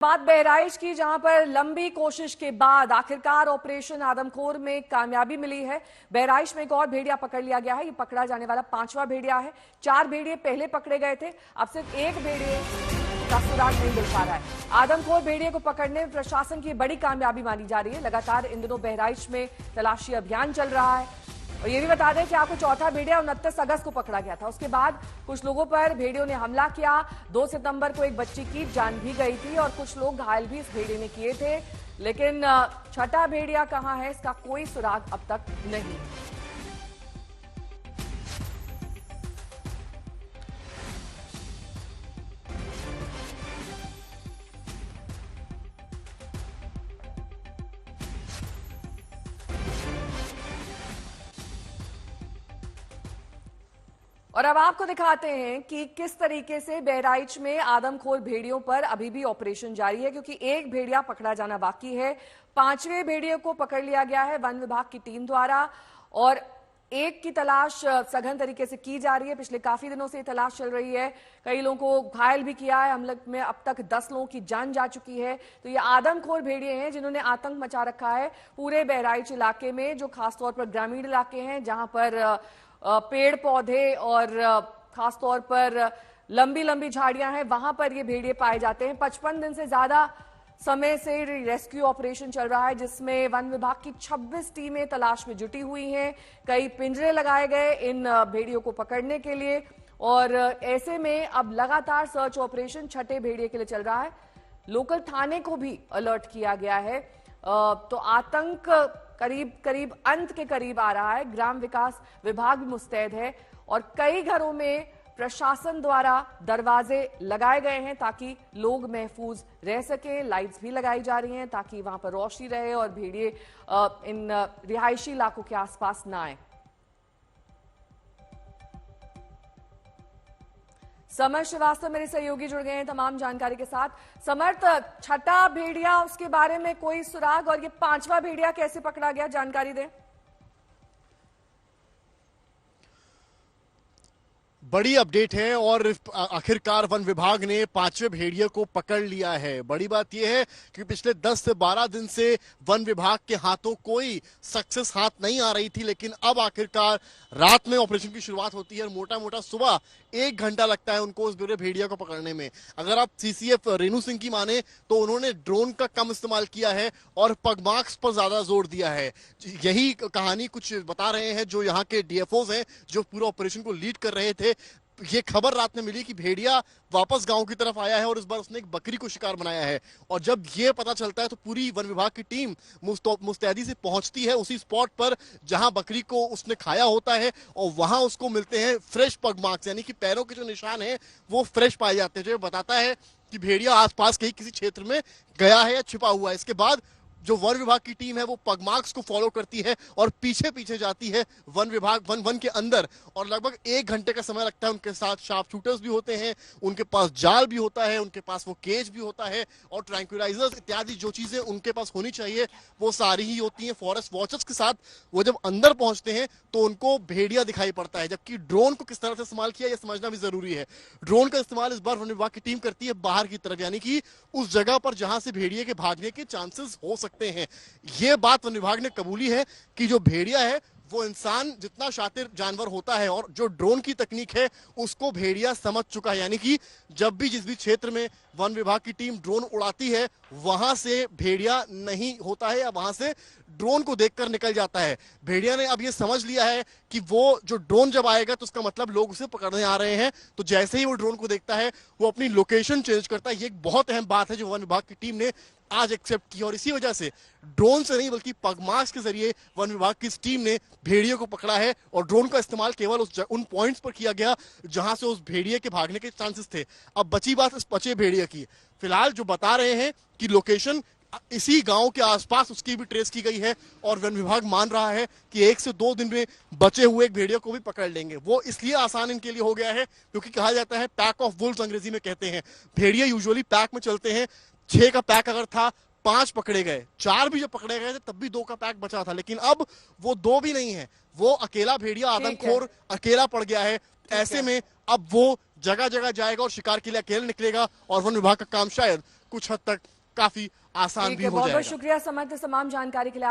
बात बहराइच की, जहां पर लंबी कोशिश के बाद आखिरकार ऑपरेशन आदमखोर में कामयाबी मिली है। बहराइच में एक और भेड़िया पकड़ लिया गया है। ये पकड़ा जाने वाला 5वां भेड़िया है। 4 भेड़िए पहले पकड़े गए थे, अब सिर्फ एक भेड़िए का सुराग नहीं मिल पा रहा है। आदमखोर भेड़िए को पकड़ने में प्रशासन की बड़ी कामयाबी मानी जा रही है। लगातार इन दिनों बहराइच में तलाशी अभियान चल रहा है। और ये भी बता दें कि आपको चौथा भेड़िया 29 अगस्त को पकड़ा गया था। उसके बाद कुछ लोगों पर भेड़ियों ने हमला किया। 2 सितंबर को एक बच्ची की जान भी गई थी और कुछ लोग घायल भी इस भेड़िए ने किए थे। लेकिन छठा भेड़िया कहां है, इसका कोई सुराग अब तक नहीं। और अब आपको दिखाते हैं कि किस तरीके से बहराइच में आदमखोर भेड़ियों पर अभी भी ऑपरेशन जारी है, क्योंकि एक भेड़िया पकड़ा जाना बाकी है। 5वें भेड़िए को पकड़ लिया गया है वन विभाग की टीम द्वारा और एक की तलाश सघन तरीके से की जा रही है। पिछले काफी दिनों से ये तलाश चल रही है। कई लोगों को घायल भी किया है। हमले में अब तक 10 लोगों की जान जा चुकी है। तो ये आदमखोर भेड़िए हैं जिन्होंने आतंक मचा रखा है पूरे बहराइच इलाके में, जो खासतौर पर ग्रामीण इलाके हैं, जहां पर पेड़ पौधे और खासतौर पर लंबी लंबी झाड़ियां हैं, वहां पर ये भेड़िए पाए जाते हैं। 55 दिन से ज्यादा समय से रेस्क्यू ऑपरेशन चल रहा है, जिसमें वन विभाग की 26 टीमें तलाश में जुटी हुई हैं। कई पिंजरे लगाए गए इन भेड़ियों को पकड़ने के लिए और ऐसे में अब लगातार सर्च ऑपरेशन छठे भेड़िए के लिए चल रहा है। लोकल थाने को भी अलर्ट किया गया है। तो आतंक करीब करीब अंत के करीब आ रहा है। ग्राम विकास विभाग भी मुस्तैद है और कई घरों में प्रशासन द्वारा दरवाजे लगाए गए हैं ताकि लोग महफूज रह सकें। लाइट्स भी लगाई जा रही हैं ताकि वहां पर रोशनी रहे और भेड़िए इन रिहायशी इलाकों के आसपास ना आए। समर श्रीवास्तव मेरे सहयोगी जुड़ गए हैं तमाम जानकारी के साथ। समर्थ, छठा भेड़िया, उसके बारे में कोई सुराग, और ये 5वां भेड़िया कैसे पकड़ा गया, जानकारी दें। बड़ी अपडेट है और आखिरकार वन विभाग ने 5वें भेड़िए को पकड़ लिया है। बड़ी बात यह है कि पिछले 10 से 12 दिन से वन विभाग के हाथों कोई सक्सेस हाथ नहीं आ रही थी, लेकिन अब आखिरकार रात में ऑपरेशन की शुरुआत होती है और मोटा मोटा सुबह 1 घंटा लगता है उनको उस बुरे भेड़िया को पकड़ने में। अगर आप सीसीएफ रेणु सिंह की माने तो उन्होंने ड्रोन का कम इस्तेमाल किया है और पगमार्क्स पर ज्यादा जोर दिया है। यही कहानी कुछ बता रहे हैं जो यहाँ के डीएफओज हैं, जो पूरा ऑपरेशन को लीड कर रहे थे। ये खबर रात में मिली कि भेड़िया वापस गांव की तरफ आया है और इस बार उसने एक बकरी को शिकार बनाया है। और जब ये पता चलता है तो पूरी वन विभाग की टीम मुस्तैदी से पहुंचती है उसी स्पॉट पर जहां बकरी को उसने खाया होता है और वहां उसको मिलते हैं फ्रेश पग मार्क्स, यानी कि पैरों के जो निशान हैं वो फ्रेश पाए जाते हैं, जो बताता है कि भेड़िया आसपास कहीं किसी क्षेत्र में गया है या छिपा हुआ है। इसके बाद जो वन विभाग की टीम है वो पगमार्क्स को फॉलो करती है और पीछे पीछे जाती है वन विभाग वन के अंदर, और लगभग 1 घंटे का समय लगता है। उनके साथ शार्प शूटर्स भी होते हैं, उनके पास जाल भी होता है, उनके पास वो केज भी होता है और ट्रैंक्विलाइजर्स इत्यादि जो चीजें उनके पास होनी चाहिए वो सारी ही होती हैं। फॉरेस्ट वॉचर्स के साथ वो जब अंदर पहुंचते हैं तो उनको भेड़िया दिखाई पड़ता है। जबकि ड्रोन को किस तरह से इस्तेमाल किया यह समझना भी जरूरी है। ड्रोन का इस्तेमाल इस बार वन विभाग की टीम करती है बाहर की तरफ, यानी कि उस जगह पर जहां से भेड़िए के भागने के चांसेस हो सकते हैं। ये बात वन विभाग ने कबूली है कि जो भेड़िया है वो इंसान जितना शातिर जानवर होता है और जो ड्रोन की तकनीक है उसको भेड़िया समझ चुका है। यानी कि जब भी जिस भी क्षेत्र में वन विभाग की टीम ड्रोन उड़ाती है वहां से भेड़िया नहीं होता है या वहां से ड्रोन को देखकर निकल जाता है। भेड़िया ने अब ये समझ लिया है कि वो जो ड्रोन जब आएगा तो उसका मतलब लोग उसे पकड़ने आ रहे हैं। तो जैसे ही वो ड्रोन को देखता है वो अपनी लोकेशन चेंज करता है। ये एक बहुत अहम बात है जो वन विभाग की टीम ने आज एक्सेप्ट की और इसी वजह से ड्रोन से नहीं बल्कि पगमार्क्स के जरिए वन विभाग की इस टीम ने भेड़िए को पकड़ा है। और ड्रोन का इस्तेमाल केवल उन पॉइंट्स पर किया गया जहां से उस भेड़िए के भागने के चांसेस थे। अब बची बात इस बचे भेड़िए की। फिलहाल जो बता रहे हैं कि लोकेशन इसी गांव के आसपास उसकी भी ट्रेस की गई है और वन विभाग मान रहा है कि 1 से 2 दिन में बचे हुए एक भेड़िए को भी पकड़ लेंगे। वो इसलिए आसान इनके लिए हो गया है क्योंकि कहा जाता है पैक ऑफ वुल्व्स अंग्रेजी में कहते हैं। भेड़िए यूजुअली पैक में चलते हैं। 6 का पैक अगर था 5 पकड़े गए, 4 भी जब पकड़े गए थे तब भी 2 का पैक बचा था, लेकिन अब वो 2 भी नहीं है, वो अकेला भेड़िया आदमखोर अकेला पड़ गया है। ऐसे में अब वो जगह जगह जाएगा और शिकार के लिए अकेले निकलेगा और वन विभाग का काम शायद कुछ हद तक काफी आसान ठीक भी है, हो बहुत बहुत जाएगा। शुक्रिया समर्थ, तमाम जानकारी के लिए। आप